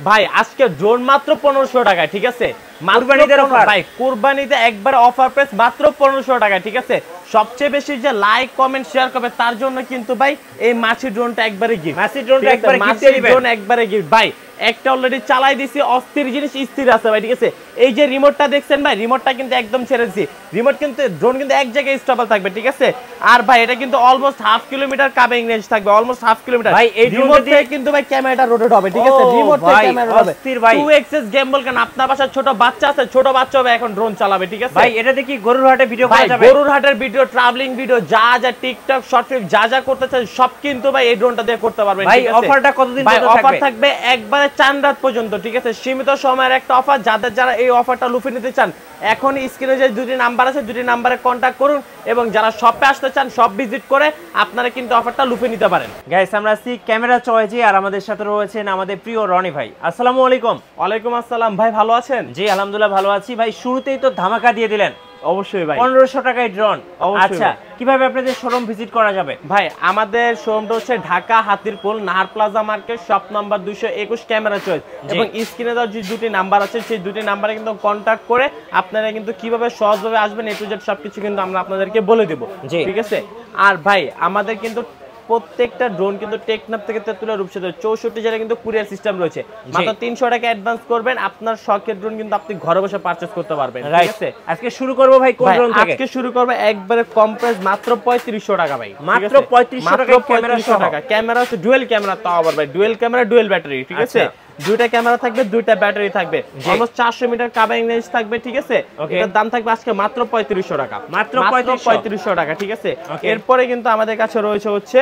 ভাই আজকে ড্রোন মাত্র 1500 টাকায়, ঠিক আছে? কুরবানিদের অফার ভাই, কুরবানিতে একবার অফার প্রাইস মাত্র 1500 টাকায়, ঠিক আছে? সবচেয়ে বেশি যে লাইক কমেন্ট শেয়ার করবে তার জন্য কিন্তু ভাই এই মাছি ড্রোনটা একবারে গিফট। মাছি ড্রোনটা একবারে গিফট দিবেন। ড্রোন একবারে গিফট ভাই। একটা অলরেডি চালাই দিছি, অস্থির জিনিস স্থির আছে ভাই, ঠিক আছে? এই যে রিমোটটা দেখছেন ভাই, রিমোটটা কিন্তু একদম ছেড়ে দিছি। রিমোট কিন্তু ড্রোন কিন্তু এক জায়গায় স্টেবল থাকবে, ঠিক আছে? আর ভাই এটা কিন্তু অলমোস্ট হাফ কিলোমিটার কাভিং রেঞ্জ থাকবে, অলমোস্ট হাফ কিলোমিটার। ভাই এই রিমোট থেকে কিন্তু ভাই ক্যামেরাটা রোটেট হবে, ঠিক আছে? রিমোট থেকে ক্যামেরা হবে অস্থির ভাই। 2x গেমবল। কেন আপনার বাসায় ছোট বাচ্চা আছে, ছোট বাচ্চা হবে এখন ড্রোন চালাবে, ঠিক আছে? ভাই এটা দেখি গরুর হাটে ভিডিও করা যাবে? গরুর হাটের ভিডিও, ট্রাভেলিং ভিডিও, যা যা টিকটক শর্ট ফিল্ম যা যা করতে চান সব কিন্তু ভাই এই ড্রোনটা দিয়ে করতে পারবেন, ঠিক আছে? ভাই অফারটা কতদিন পর্যন্ত থাকবে? অফার থাকবে একবারে 4 রাত পর্যন্ত, ঠিক আছে? সীমিত সময়ের একটা অফার। যারা এই অফারটা লুফে নিতে চান এখন স্ক্রিনে যে দুটি নাম্বার আছে, দুটি নাম্বারে কন্টাক্ট করুন এবং যারা শপে আসতে চান শপ ভিজিট করে আপনারা কিন্তু অফারটা লুফে নিতে পারেন। গাইস আমরা আছি ক্যামেরা চয়েজে, আর আমাদের সাথে রয়েছেন আমাদের প্রিয় রনি ভাই। আসসালামু আলাইকুম। ওয়ালাইকুম আসসালাম ভাই, ভালো আছেন? জি আলহামদুলিল্লাহ ভালো আছি ভাই। শুরুতেই তো ধামাকা দিয়ে দিলেন। অবশ্যই ভাই, 1500 টাকায় ড্রোন। আচ্ছা, কিভাবে আপনাদের শোরুম ভিজিট করা যাবে? ভাই আমাদের শোরুমটা হচ্ছে Dhaka Hatirpul Nahar plaza market, shop number 221, Camera Choice. এবং স্ক্রিনে দেওয়া যে দুটি নাম্বার আছে সেই দুটি নাম্বারে কিন্তু কন্টাক্ট করে আপনারা কিন্তু কিভাবে সহজভাবে আসবেন এ টু জেড সবকিছু কিন্তু আমরা আপনাদেরকে বলে দেব, ঠিক আছে? আর ভাই আমাদের কিন্তু প্রত্যেকটা ড্রোন কিন্তু টেকনাফ থেকে তেতুলিয়া রূপসাতে 64 জেলায় কিন্তু কুরিয়ার সিস্টেম রয়েছে। মাত্র 300 টাকা অ্যাডভান্স করবেন, আপনার শখের ড্রোন কিন্তু আপনি ঘরে বসে পারচেজ করতে পারবেন, ঠিক আছে? আজকে শুরু করব ভাই কোন ড্রোন থেকে? আজকে শুরু করব একবারে কম প্রাইস মাত্র 3500 টাকা ভাই। মাত্র 3500 টাকা ক্যামেরা সহ। ক্যামেরা হচ্ছে ডুয়াল ক্যামেরা, তাও আবার ভাই ডুয়াল ক্যামেরা ডুয়াল ব্যাটারি, ঠিক আছে? দুইটা ক্যামেরা থাকবে, দুইটা ব্যাটারি থাকবে, অলমোস্ট 400 মিটার কাভারিং রেঞ্জ থাকবে, ঠিক আছে? এটার দাম থাকবে আজকে মাত্র 3500 টাকা, মাত্র 3500 টাকা, ঠিক আছে? এরপরে কিন্তু আমাদের কাছে রয়েছে হচ্ছে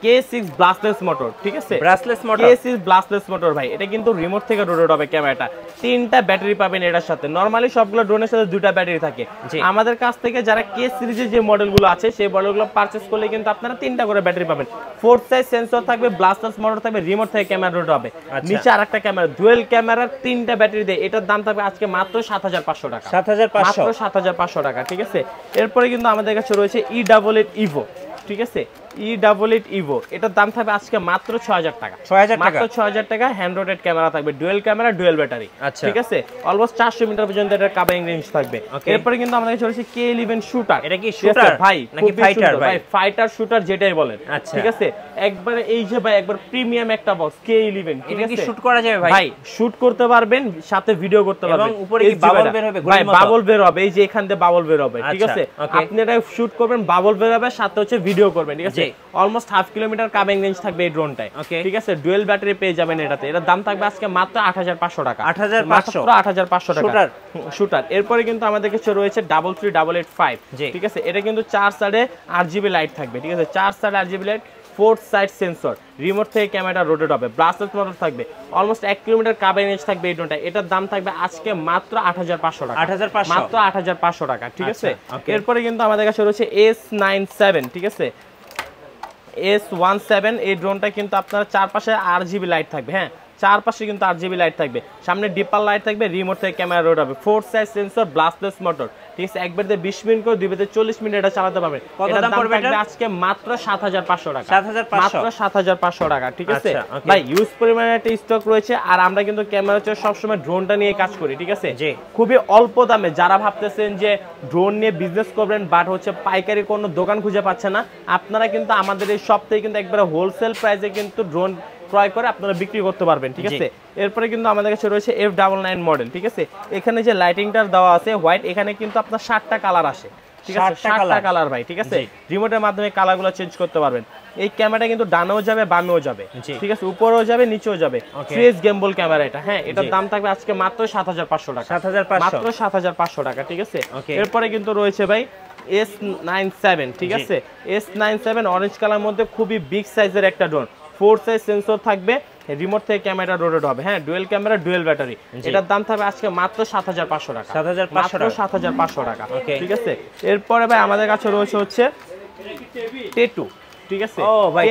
K6 ব্লাস্টলেস মোটর, ঠিক আছে? ব্লাস্টলেস মোটর, K6 ব্লাস্টলেস মোটর ভাই। এটা কিন্তু রিমোট থেকে রোটেট হবে ক্যামেরাটা। 3টা ব্যাটারি পাবেন এটার সাথে। নরমালি সবগুলো ড্রোনের সাথে 2টা ব্যাটারি থাকে। আমাদের কাছ থেকে যারা K সিরিজের যে মডেলগুলো আছে সেই মডেলগুলো পারচেজ করলে কিন্তু আপনারা 3টা করে ব্যাটারি পাবেন। 4 সাইজ সেন্সর থাকবে, ব্লাস্টলেস মোটর থাকবে, রিমোট থেকে ক্যামেরা রোটেট হবে। নিচে আরেকটা ক্যামেরা, ডুয়াল ক্যামেরার 3টা ব্যাটারি দেয়। এটার দাম থাকবে আজকে মাত্র 7500 টাকা, 7500, মাত্র 7500 টাকা, ঠিক আছে? এরপরে কিন্তু আমাদের কাছে রয়েছে E88 ইভো, ঠিক আছে? E88 ইভো, এটার দাম থাকবে আজকে মাত্র 6000 টাকা, মাত্র 6000 টাকা। হ্যান্ড রোটেট ক্যামেরা থাকবে, ডুয়াল ক্যামেরা ডুয়াল ব্যাটারি, ঠিক আছে? অলমোস্ট 400 মিটার পর্যন্ত এটার কাভারিং রেঞ্জ থাকবে। এরপরে কিন্তু আমাদের কাছে রয়েছে K11 শুটার। এটা কি শুটার ভাই নাকি ফাইটার? ভাই ফাইটার শুটার যেটাই বলেন, ঠিক আছে? একবারে এই যে ভাই একবার প্রিমিয়াম একটা বক্স K11, ঠিক আছে? কি শুট করা যাবে ভাই? ভাই শুট করতে পারবেন, সাথে ভিডিও করতে পারবেন। এবং উপরে কি বাবল বের হবে? ভাই বাবল বের হবে, এই যে এখান থেকে বাবল বের হবে, ঠিক আছে? আপনি এটা শুট করবেন, বাবল বের হবে, সাথে হচ্ছে ভিডিও করবেন, ঠিক আছে? অলমোস্ট হাফ কিলোমিটার কাভিং রেঞ্জ থাকবে এই ড্রোনটায়, ঠিক আছে? ডুয়াল ব্যাটারি পেয়ে যাবেন এটাতে। এটার দাম থাকবে আজকে মাত্র 8500 টাকা, 8500 টাকা শুটার। এরপরে কিন্তু আমাদের কাছে রয়েছে 33885, ঠিক আছে? এটা কিন্তু 4 সাইডে RGB লাইট থাকবে, ঠিক আছে? 4 সাইডে RGB light, 4 side sensor, remote থেকে ক্যামেরা রোটেট হবে, ব্লাস্টলেস মোটর থাকবে, অলমোস্ট 1 কিলোমিটার কাভারিং রেঞ্জ থাকবে এই ড্রোনটা। এটার দাম থাকবে আজকে মাত্র 8500 টাকা, মাত্র 8500 টাকা, ঠিক আছে? এরপরে কিন্তু আমাদের কাছে রয়েছে S97, ঠিক আছে? S17, এই ড্রোনটা কিন্তু আপনার চারপাশে RGB লাইট থাকবে, হ্যাঁ চারপাশে কিন্তু RGB লাইট থাকবে, সামনে ডিপার লাইট থাকবে, রিমোট থেকে ক্যামেরা রোটেট হবে, 4 সাইজ সেন্সর, ব্লাস্টলেস মোটর, ঠিক আছে? একবার দিয়ে 20 মিনিট করে 2 বারে 40 মিনিট এটা চালাতে পারবেন। এটার দাম পড়বে আজকে মাত্র 7500 টাকা, মাত্র 7500 টাকা, ঠিক আছে? ভাই ইউজ পরিমাণে একটা স্টক রয়েছে। আর আমরা কিন্তু ক্যামেরা হচ্ছে সব সময় ড্রোনটা নিয়ে কাজ করি, ঠিক আছে? খুবই অল্প দামে যারা ভাবতেছেন যে ড্রোন নিয়ে বিজনেস করবেন বাট হচ্ছে পাইকারি কোনো দোকান খুঁজে পাচ্ছে না, আপনারা কিন্তু আমাদের এই শপ থেকে কিন্তু একবারে হোলসেল প্রাইসে কিন্তু ড্রোন ক্রয় করে আপনারা বিক্রি করতে পারবেন, ঠিক আছে? এরপরে কিন্তু আমাদের কাছে রয়েছে F99 মডেল, ঠিক আছে? এখানে যে লাইটিংটা দেওয়া আছে হোয়াইট, এখানে কিন্তু আপনার 7টা কালার আসে, ঠিক আছে? 7টা কালার ভাই, ঠিক আছে? রিমোটের মাধ্যমে কালারগুলো চেঞ্জ করতে পারবেন। এই ক্যামেরাটা কিন্তু ডানেও যাবে বামেও যাবে, ঠিক আছে? উপরেও যাবে নিচেও যাবে, ফ্রেশ গেমবল ক্যামেরা এটা, হ্যাঁ? এটার দাম থাকবে আজকে মাত্র 7500 টাকা, মাত্র 7500 টাকা, ঠিক আছে? এরপরে কিন্তু রয়েছে ভাই S97, ঠিক আছে? S97 অরেঞ্জ কালার মধ্যে খুবই বিগ সাইজের একটা ড্রোন, 4 সাইজ সেন্সর থাকবে, রিমোট থেকে ক্যামেরা রোটেট হবে, হ্যাঁ ডুয়াল ক্যামেরা ডুয়াল ব্যাটারি। এটার দাম থাকবে আজকে মাত্র 7500 টাকা, 7500 টাকা, ঠিক আছে? এরপরে ভাই আমাদের কাছে রয়েছে হচ্ছে T2, ঠিক আছে ও ভাই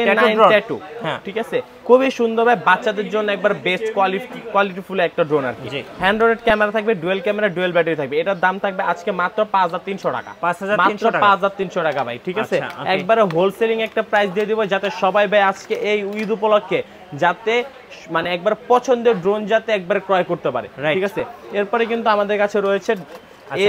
ট্যাটু, হ্যাঁ ঠিক আছে খুবই সুন্দর ভাই, বাচ্চাদের জন্য একবার বেস্ট কোয়ালিটিফুল একটা ড্রোন আর কি। হ্যান্ড রোটেড ক্যামেরা থাকবে, ডুয়েল ক্যামেরা, ডুয়েল ব্যাটারি থাকবে। এটার দাম থাকবে আজকে মাত্র 5300 টাকা, 5300 টাকা ভাই, ঠিক আছে একবারে হোলসেলিং একটা প্রাইস দিয়ে দিব, যাতে সবাই ভাই আজকে এই ঈদ উপলক্ষে যাতে মানে একবার পছন্দের ড্রোন যাতে একবার ক্রয় করতে পারে, ঠিক আছে। এরপরে কিন্তু আমাদের কাছে রয়েছে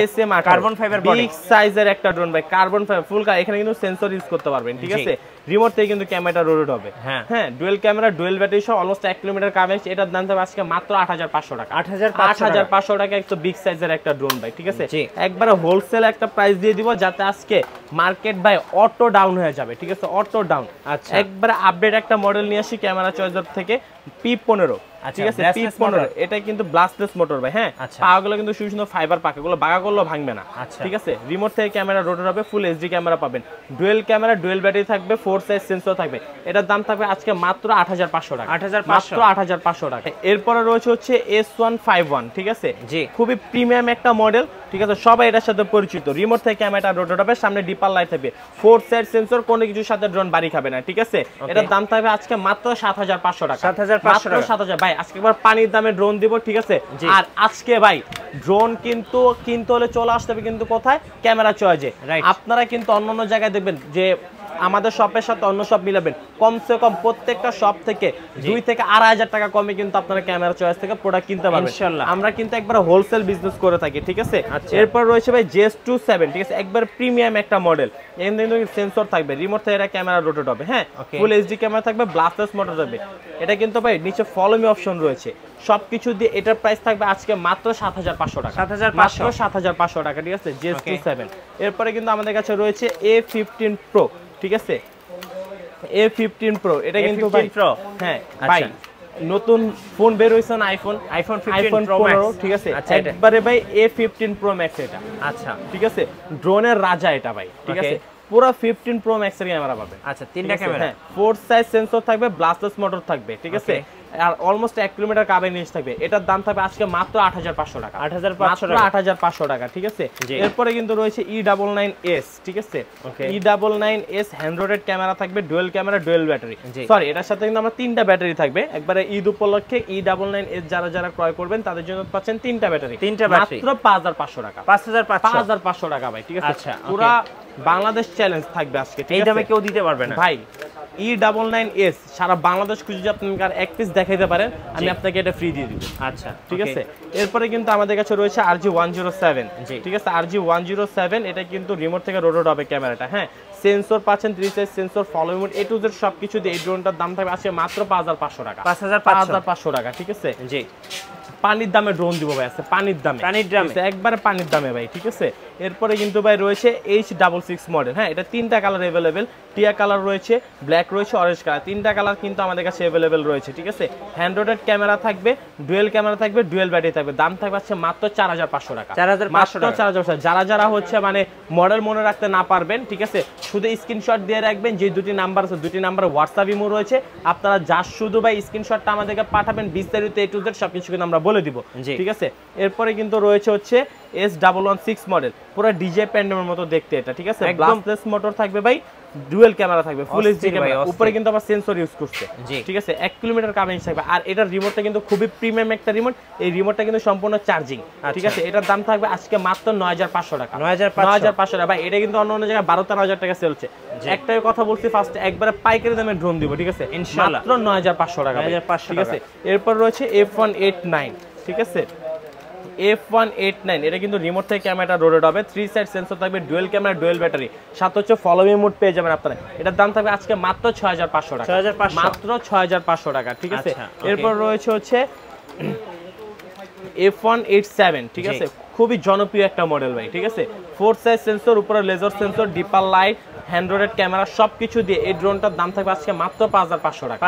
এসএম কার্বন ফাইবার বিগ সাইজের একটা ড্রোন ভাই, কার্বন ফাইবার ফুল এখানে কিন্তু সেন্সর ইউজ করতে পারবেন, ঠিক আছে রিমোট থেকে কিন্তু ক্যামেরাটা রোটেট হবে, হ্যাঁ ডুয়েল ক্যামেরা, ডুয়েল ব্যাটারি সহ অলমোস্ট 1 কিলোমিটার কাভারেজ। এটার দাম থাকবে আজকে মাত্র 8500 টাকা, 8500 টাকা একটা বিগ সাইজের একটা ড্রোন ভাই, ঠিক আছে একবারে হোলসেল একটা প্রাইস দিয়ে দিব, যাতে আজকে মার্কেট ভাই অটো ডাউন হয়ে যাবে, ঠিক আছে অটো ডাউন। একবারে আপডেট একটা মডেল নিয়ে আসি ক্যামেরা চয়েসর থেকে, P15, ঠিক আছে P15, এটা কিন্তু ব্লাস্টলেস মোটর ভাই, হ্যাঁ পাগুলো কিন্তু সুন্দর ফাইবার পাকা, এগুলো বাগা করলেও ভাঙবে না, ঠিক আছে রিমোট থেকে ক্যামেরা রোটেট হবে, ফুল এইচডি ক্যামেরা পাবেন, ডুয়েল ক্যামেরা, ডুয়েল ব্যাটারি থাকবে, 4 সাইজ সেন্সর থাকবে। এটার দাম থাকবে আজকে মাত্র 8500 টাকা, মাত্র 8500 টাকা। এরপরে রয়েছে হচ্ছে S151, ঠিক আছে খুবই প্রিমিয়াম একটা মডেল, ঠিক আছে সবাই এটার সাথে পরিচিত। রিমোট থেকে ক্যামেরাটা রোটেট হবে, সামনে ডিপার লাইট থাকবে, 4 সাইড সেন্সর, কোনো কিছুর সাথে ড্রোন বাড়ি খাবে না, ঠিক আছে এটার দাম থাকবে আজকে মাত্র 7500 টাকা, 7500 ভাই। আজকে একবার পানির দামে ড্রোন দিব, ঠিক আছে। আর আজকে ভাই ড্রোন কিন্তু কিনতে হলে চলে আসতে হবে কিন্তু কোথায়, ক্যামেরা চয়েজে। আপনারা কিন্তু অন্যান্য জায়গায় দেখবেন যে আমাদের শপের সাথে অন্য শপ মিলাবেন, কমসে কম প্রত্যেকটা শপ থেকে 2 থেকে 2500 টাকা কমে কিন্তু আপনারা ক্যামেরা চয়েস থেকে প্রোডাক্ট কিনতে পারবেন ইনশাআল্লাহ। আমরা কিন্তু একবার হোলসেল বিজনেস করে থাকি, ঠিক আছে। এরপর রয়েছে ভাই JS27, ঠিক আছে একবার প্রিমিয়াম একটা মডেল, এখানে কিন্তু সেন্সর থাকবে, রিমোট থেকে এটা ক্যামেরা রোটেট হবে, হ্যাঁ ফুল এইচডি ক্যামেরা থাকবে, ব্লাস্টলেস মোটর থাকবে। এটা কিন্তু ভাই নিচে ফলো মি অপশন রয়েছে, সবকিছু দিয়ে এটার প্রাইস থাকবে আজকে মাত্র 7500 টাকা, 7500 টাকা, ঠিক আছে JS27। এরপরে কিন্তু আমাদের কাছে রয়েছে A15 Pro, ঠিক আছে A15 Pro, এটা কিন্তু ভাই হ্যাঁ ভাই নতুন ফোন বের হইছে না, আইফোন 15 Pro Max, ঠিক আছে একবারে ভাই A15 Pro Max এটা, আচ্ছা ঠিক আছে ড্রোনের রাজা এটা ভাই, ঠিক আছে পুরো 15 Pro Max এর ক্যামেরা পাবেন, আচ্ছা তিনটা ক্যামেরা, হ্যাঁ 4 সাইজ সেন্সর থাকবে, ব্লাস্টলেস মোটর থাকবে, ঠিক আছে আর অলমোস্ট 1 কিলোমিটার কাভারেজ থাকবে। এটার দাম থাকবে আজকে মাত্র 8500 টাকা, 8500 টাকা, ঠিক আছে। এরপরে কিন্তু রয়েছে E99S, ঠিক আছে E99S হ্যান্ড রোটেড ক্যামেরা থাকবে, dual camera, dual battery, sorry এটার সাথে কিন্তু আমরা 3টা ব্যাটারি থাকবে। একবারে ঈদ উপলক্ষে E99S যারা ক্রয় করবেন তাদের জন্য পাচ্ছেন 3টা ব্যাটারি, মাত্র 5500 টাকা, 5500 টাকা ভাই, ঠিক আছে পুরো বাংলাদেশ চ্যালেঞ্জ থাকবে আজকে, এই দামে কেউ দিতে পারবে না ভাই। E99S সারা বাংলাদেশ খুঁজে যদি আপনি আর এক পিস দেখাইতে পারেন, আমি আপনাকে এটা ফ্রি দিয়ে দিব, আচ্ছা ঠিক আছে। এরপরে কিন্তু আমাদের কাছে রয়েছে RG107, ঠিক আছে RG107, এটা কিন্তু রিমোট থেকে রোটেট হবে ক্যামেরাটা, হ্যাঁ সেন্সর পাচ্ছেন, 3 size sensor, follow mode, A to Z সবকিছু দিয়ে এই ড্রোনটার দাম থাকবে আজকে মাত্র 5500 টাকা, 5500 টাকা, ঠিক আছে জি পানির দামে ড্রোন দিব ভাই, আছে পানির দামে, একবারে পানির দামে ভাই, ঠিক আছে। এরপরে কিন্তু ভাই রয়েছে H66 মডেল, হ্যাঁ এটা 3টা কালার अवेलेबल, টিয়া কালার রয়েছে, ব্ল্যাক রয়েছে, অরেঞ্জ কালার, 3টা কালার কিন্তু আমাদের কাছে अवेलेबल রয়েছে, ঠিক আছে হ্যান্ড রোটেড ক্যামেরা থাকবে, ডুয়েল ক্যামেরা থাকবে, ডুয়েল ব্যাটারি থাকবে, দাম থাকবে আজকে মাত্র 4500 টাকা, 4500 টাকা। যারা হচ্ছে মানে মডেল মনে রাখতে না পারবেন, ঠিক আছে শুধু স্ক্রিনশট দিয়ে রাখবেন, যে দুটি নাম্বার আছে দুটি নাম্বার হোয়াটসঅ্যাপ ইমো রয়েছে, আপনারা যা শুধু ভাই স্ক্রিনশটটা আমাদেরকে পাঠাবেন, বিস্তারিত A to Z সবকিছু কিন্তু আমরা বলে দিব, ঠিক আছে। এরপরে কিন্তু রয়েছে হচ্ছে S116 মডেল, পুরো ডিজে প্যান্ডেমের মতো দেখতে এটা, ঠিক আছে ব্লাস্টলেস মোটর থাকবে ভাই, ডুয়েল ক্যামেরা থাকবে, ফুল এইচডি ক্যামেরা, উপরে কিন্তু আবার সেন্সর ইউজ করছে, ঠিক আছে 1 কিলোমিটার কাভারেজ থাকবে। আর এটার রিমোটটা কিন্তু খুবই প্রিমিয়াম একটা রিমোট, এই রিমোটটা কিন্তু সম্পূর্ণ চার্জিং, ঠিক আছে এটার দাম থাকবে আজকে মাত্র 9500 টাকা, 9500 টাকা ভাই। এটা কিন্তু অন্য জায়গায় 12-13 টাকা সেল হচ্ছে, একটাই কথা বলছি ফার্স্ট একবারে পাইকারি দামে ড্রোন দিব, ঠিক আছে ইনশাআল্লাহ মাত্র 9500 টাকা, ঠিক আছে। এরপর রয়েছে F189, ঠিক আছে F189, এটা কিন্তু রিমোট থেকে ক্যামেরাটা রোটেট হবে, 3 সাইড সেন্সর থাকবে, ডুয়েল ক্যামেরা, ডুয়েল ব্যাটারি, সাথে হচ্ছে ফলো মি মোড পেয়ে যাবেন আপনারা। এটার দাম থাকবে আজকে মাত্র 6500 টাকা, মাত্র 6500 টাকা, ঠিক আছে। এরপর রয়েছে হচ্ছে F187, ঠিক আছে খুবই জনপ্রিয় একটা মডেল ভাই, ঠিক আছে 4 সাইজ সেন্সর, উপরে laser sensor, dipper light, hand rotated camera সবকিছু দিয়ে এই ড্রোনটার দাম থাকবে আজকে মাত্র 5500 টাকা,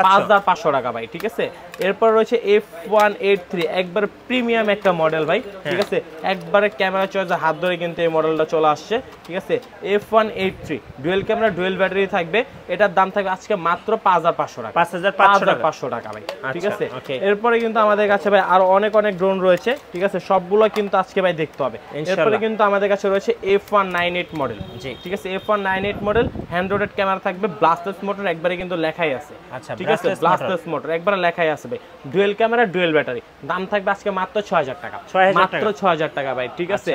5500 টাকা ভাই, ঠিক আছে। এরপর রয়েছে F183, একবার প্রিমিয়াম একটা মডেল ভাই, ঠিক আছে একবারে ক্যামেরা চয়েসে হাত ধরে কিন্তু এই মডেলটা চলে আসছে, ঠিক আছে F183 dual camera, dual battery থাকবে, এটার দাম থাকবে আজকে মাত্র 5500 টাকা, 5500 টাকা ভাই, ঠিক আছে। এরপরে কিন্তু আমাদের কাছে ভাই আরো অনেক ড্রোন রয়েছে, ঠিক আছে সবগুলো কিন্তু আজকে ভাই দেখতে হবে। এরপরে কিন্তু আমাদের কাছে রয়েছে F198 মডেল, ঠিক আছে F198 98 model, hand rotated camera থাকবে, ব্লাস্টলেস মোটর একবারে কিন্তু লেখাই আছে। আচ্ছা, ঠিক আছে, ব্লাস্টলেস মোটর একবারে লেখাই আছে ভাই। ডুয়েল ক্যামেরা, ডুয়েল ব্যাটারি, দাম থাকবে আজকে মাত্র 6000 টাকা, মাত্র 6000 টাকা ভাই। ঠিক আছে,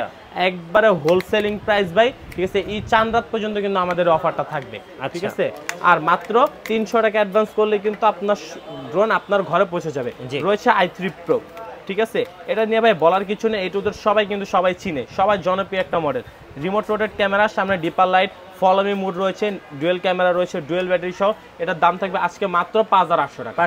একবারে হোলসেলিং প্রাইস ভাই। ঠিক আছে, এই চাঁদ রাত পর্যন্ত কিন্তু আমাদের অফারটা থাকবে। ঠিক আছে, আর মাত্র 300 টাকা অ্যাডভান্স করলে কিন্তু আপনার ড্রোন আপনার ঘরে পৌঁছে যাবে। রয়েছে i3 Pro। ঠিক আছে, এটা নিয়ে ভাই বলার কিছু নেই, এই টুদের সবাই কিন্তু সবাই চিনে, সবাই জনপ্রিয় একটা মডেল। রিমোট রোটেড ক্যামেরা, সামনে dipper light, follow me mode রয়েছে, ডুয়েল ক্যামেরা রয়েছে, ডুয়েল ব্যাটারি সহ। এটার দাম থাকবে আজকে মাত্র 5800 টাকা,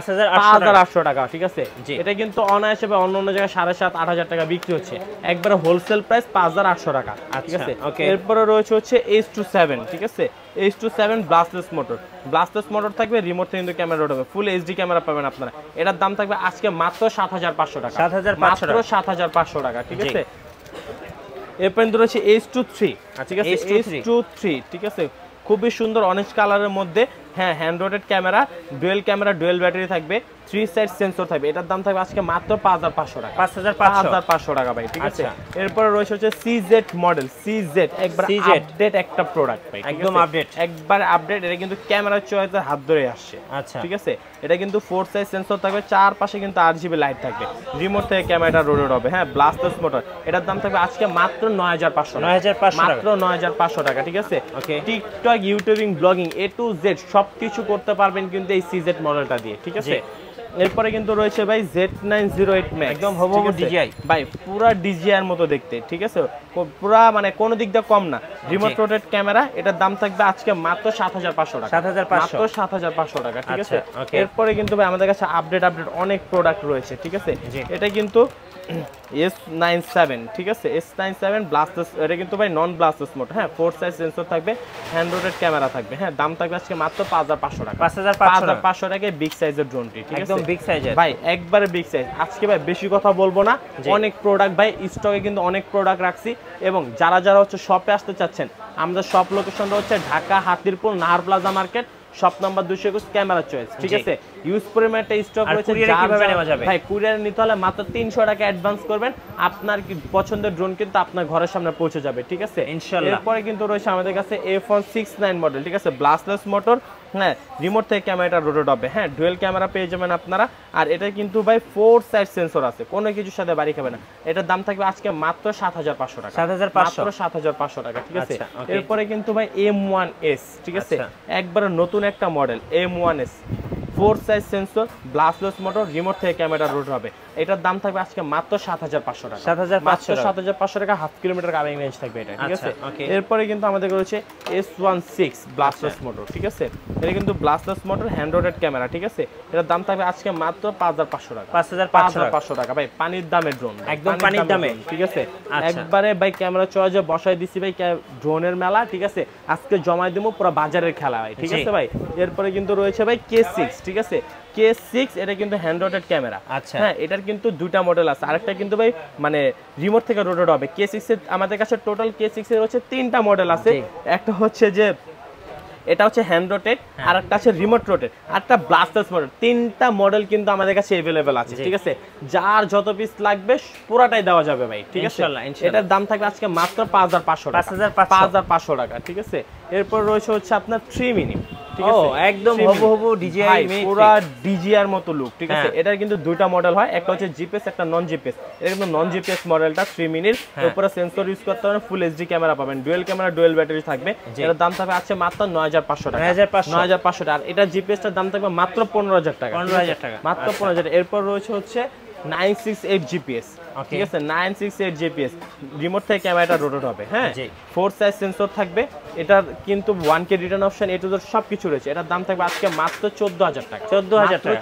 5800 টাকা। ঠিক আছে, এটা কিন্তু অনায়াসে অন্য অন্য জায়গায় 7,500 8,000 টাকা বিক্রি হচ্ছে, একবারে হোলসেল প্রাইস 5800 টাকা। ঠিক আছে, এরপরে রয়েছে হচ্ছে H27। ঠিক আছে, H27 ব্লাস্টলেস মোটর, ব্লাস্টলেস মোটর থাকবে, রিমোট থেকে কিন্তু ক্যামেরা রোড হবে, ফুল এইচডি ক্যামেরা পাবেন আপনারা। এটার দাম থাকবে আজকে মাত্র 7500 টাকা, মাত্র 7500 টাকা। ঠিক আছে, এরপর রয়েছে H23। ঠিক আছে, H23। ঠিক আছে, খুবই সুন্দর অরেঞ্জ কালারের মধ্যে, হ্যাঁ, hand rotated camera, dual camera, dual battery থাকবে, 3 সাইড সেন্সর থাকবে। এটার দাম থাকবে আজকে মাত্র 5500 টাকা, 5500 টাকা ভাই। ঠিক আছে, এরপরে রয়েছে হচ্ছে CZ মডেল, CZ একবার আপডেট একটা প্রোডাক্ট ভাই, একদম আপডেট, একবার আপডেট। এটা কিন্তু ক্যামেরা চয়েসের হাত ধরে আসছে। আচ্ছা, ঠিক আছে, এটা কিন্তু 4 সাইজ সেন্সর থাকবে, চারপাশে কিন্তু RGB লাইট থাকবে, রিমোট থেকে ক্যামেরাটা রোটেট হবে, হ্যাঁ, ব্লাস্টলেস মোটর। এটার দাম থাকবে আজকে মাত্র 9500 টাকা, মাত্র 9500 টাকা। ঠিক আছে, TikTok, YouTubing, blogging A to Z সবকিছু করতে পারবেন কিন্তু এই CZ মডেলটা দিয়ে। ঠিক আছে, এরপরে কিন্তু রয়েছে ভাই Z908 Max, একদম হুবহু DJI ভাই, পুরা DJI এর মতো দেখতে। ঠিক আছে, পুরা মানে কোন দিক দিয়ে কম না, রিমোট রোটেট ক্যামেরা। এটার দাম থাকবে আজকে মাত্র 7500 টাকা, মাত্র 7500 টাকা। ঠিক আছে, এরপরে কিন্তু ভাই আমাদের কাছে আপডেট অনেক প্রোডাক্ট রয়েছে। ঠিক আছে, এটা কিন্তু S97। ঠিক আছে, S97 ব্লাস্টলেস, এটা কিন্তু ভাই নন ব্লাস্টলেস মোড, হ্যাঁ, 4 সাইজ সেন্সর থাকবে, হ্যান্ড রোটেড ক্যামেরা থাকবে, হ্যাঁ, দাম থাকবে আজকে মাত্র 5500 টাকা, 5500 টাকায় বিগ সাইজের ড্রোনটি। ঠিক আছে, একদম বিগ সাইজের ভাই, একবারে বিগ সাইজ। আজকে ভাই বেশি কথা বলবো না, অনেক প্রোডাক্ট ভাই স্টকে কিন্তু অনেক প্রোডাক্ট রাখছি, এবং যারা যারা হচ্ছে শপে আসতে চাচ্ছেন, আমাদের শপ লোকেশনটা হচ্ছে Dhaka Hatirpul Nahar plaza market, shop number 221, Camera Choice. ঠিক আছে, ইউজ পরিমাণে একটা স্টক রয়েছে। কিভাবে নেওয়া যাবে ভাই, কুরিয়ার নিতে হলে মাত্র 300 টাকা অ্যাডভান্স করবেন, আপনার কি পছন্দের ড্রোন কিন্তু আপনার ঘরের সামনে পৌঁছে যাবে। ঠিক আছে, ইনশাআল্লাহ। এরপরে কিন্তু রয়েছে আমাদের কাছে F169 মডেল। ঠিক আছে, ব্লাস্টলেস মোটর, হ্যাঁ, রিমোট থেকে ক্যামেরাটা রোটেট হবে, হ্যাঁ, ডুয়েল ক্যামেরা পেয়ে যাবেন আপনারা। আর এটা কিন্তু ভাই 4 সাইড সেন্সর আছে, কোনো কিছুর সাথে বাড়ি খাবে না। এটার দাম থাকবে আজকে মাত্র 7500 টাকা, মাত্র 7500 টাকা। ঠিক আছে, এরপরে কিন্তু ভাই M1S। ঠিক আছে, একবার নতুন একটা model M1S, 4 size sensor, ব্লাস্টলেস motor, remote থেকে ক্যামেরা রোট হবে। এটার দাম থাকবে আজকে মাত্র 7500 টাকা, 7500 টাকা, হাফ কিলোমিটার কামিং রেঞ্জ থাকবে এটা। ঠিক আছে, এরপরে কিন্তু আমাদের রয়েছে S16 ব্লাস্টলেস মোটর। ঠিক আছে, এটা কিন্তু ব্লাস্টলেস মোটর, হ্যান্ড রোটেড ক্যামেরা। ঠিক আছে, এটার দাম থাকবে আজকে মাত্র 5500 টাকা, 5500 টাকা ভাই, পানির দামে ড্রোন, একদম পানির দামে। ঠিক আছে, একবারে ভাই ক্যামেরা চয়েসে বসাই দিছি ভাই, ড্রোনের মেলা। ঠিক আছে, আজকে জমাই দেবো পুরো বাজারের খেলা ভাই। ঠিক আছে ভাই, এরপরে কিন্তু রয়েছে ভাই K6। ঠিক আছে, K6 এটা কিন্তু হ্যান্ড রোটেড ক্যামেরা। আচ্ছা, হ্যাঁ, এটার কিন্তু দুইটা মডেল আছে, আরেকটা কিন্তু ভাই মানে রিমোট থেকে রোটেট হবে। K6 এর আমাদের কাছে টোটাল K6 এর হচ্ছে 3টা মডেল আছে, একটা হচ্ছে যে এটা হচ্ছে হ্যান্ড রোটেট, আর একটা আছে রিমোট রোটেট, আর একটা ব্লাস্টলেস মডেল। 3টা মডেল কিন্তু আমাদের কাছে अवेलेबल আছে। ঠিক আছে, যার যত পিস লাগবে পুরাটাই দেওয়া যাবে ভাই। ঠিক আছে, এটার দাম থাকবে আজকে মাত্র 5500 টাকা, 5500 টাকা। ঠিক আছে, এরপর রয়েছে হচ্ছে আপনার 3 মিনি। ঠিক আছে, একদম হুবহু DJI, পুরো DJI এর মতো লুক। ঠিক আছে, এটার কিন্তু দুইটা মডেল হয়, একটা হচ্ছে জিপিএস, একটা নন জিপিএস। এটা কিন্তু নন জিপিএস মডেলটা 3 মিনির, উপরে সেন্সর ইউজ করতে পারবেন, ফুল এইচডি ক্যামেরা পাবেন, ডুয়েল ক্যামেরা, ডুয়েল ব্যাটারি থাকবে। এটার দাম থাকবে আজকে মাত্র 9500 টাকা, 9500 টাকা। আর এটা জিপিএস টার দাম থাকবে মাত্র 15000 টাকা, 15000 টাকা, মাত্র 15000। এরপর রয়েছে হচ্ছে 968 জিপিএস। ঠিক আছে, 968 জিপিএস, রিমোট থেকে ক্যামেরাটা রোটেট হবে, হ্যাঁ, 4 সাইজ সেন্সর থাকবে। এটার কিন্তু 1K return option, A to Z সবকিছু রয়েছে। এটার দাম থাকবে আজকে মাত্র 14000 টাকা,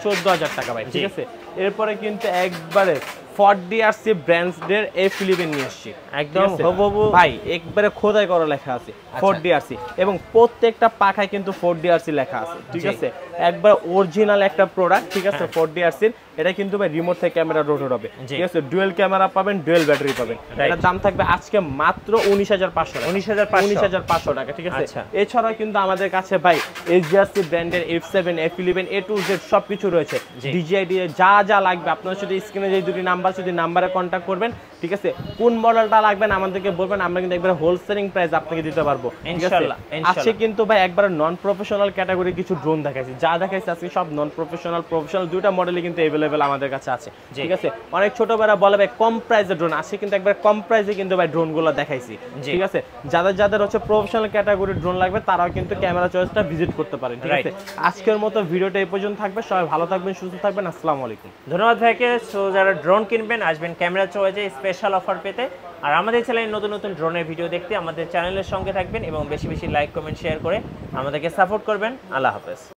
14000 টাকা ভাই। ঠিক আছে, এরপরে কিন্তু একবারে 4DRC ব্র্যান্ডের A11 নিয়ে আসছি, একদম হুবহু ভাই, একবারে খোদাই করা লেখা আছে 4DRC, এবং প্রত্যেকটা পাখায় কিন্তু 4DRC লেখা আছে। ঠিক আছে, একবার অরিজিনাল একটা প্রোডাক্ট। ঠিক আছে, 4DRC এটা কিন্তু ভাই রিমোট থেকে ক্যামেরা রোটেট হবে। ঠিক আছে, ডুয়েল ক্যামেরা পাবেন, ডুয়েল ব্যাটারি পাবেন। এটার দাম থাকবে আজকে মাত্র 19500 টাকা, 19500 টাকা। ঠিক আছে, এছাড়াও কিন্তু আমাদের কাছে ভাই SGRC ব্র্যান্ডের F7, F11, A to Z সবকিছু রয়েছে। DJI যা যা লাগবে আপনারা শুধু স্ক্রিনে যে দুটি নাম্বার, শুধু নাম্বারে কন্ট্যাক্ট করবেন, ঠিক আছে কোন মডেলটা লাগবেন আমাদেরকে বলবেন, আমরা কিন্তু একবার হোলসেলিং প্রাইস আপনাকে দিতে পারবো। ইনশাআল্লাহ আজকে কিন্তু ভাই একবার নন প্রফেশনাল ক্যাটাগরি কিছু ড্রোন দেখাইছি, যা দেখাইছি আজকে সব নন প্রফেশনাল প্রফেশনাল দুইটা মডেলই কিন্তু अवेलेबल আমাদের কাছে আছে। ঠিক আছে অনেক ছোট বেড়া বলে ভাই কম প্রাইসে ড্রোন, আজকে কিন্তু একবার কম প্রাইসে কিন্তু ভাই ড্রোনগুলো দেখাইছি। ঠিক আছে যাদের যাদের হচ্ছে প্রফেশনাল ক্যাটাগরি ড্রোন লাগবে তারাও কিন্তু ক্যামেরা চয়েসটা ভিজিট করতে পারেন। ঠিক আছে আজকের মতো ভিডিওটা এই পর্যন্ত থাকবে, সবাই ভালো থাকবেন সুস্থ থাকবেন, আসসালামু আলাইকুম। ধন্যবাদ ভাইকে। সো যারা ড্রোন কিনবেন আসবেন ক্যামেরা চয়েজে স্পেশাল অফার পেতে, আর আমাদের চ্যানেলে নতুন নতুন ড্রোনের ভিডিও দেখতে আমাদের চ্যানেলের সঙ্গে থাকবেন এবং বেশি বেশি লাইক কমেন্ট শেয়ার করে আমাদেরকে সাপোর্ট করবেন। আল্লাহ হাফেজ।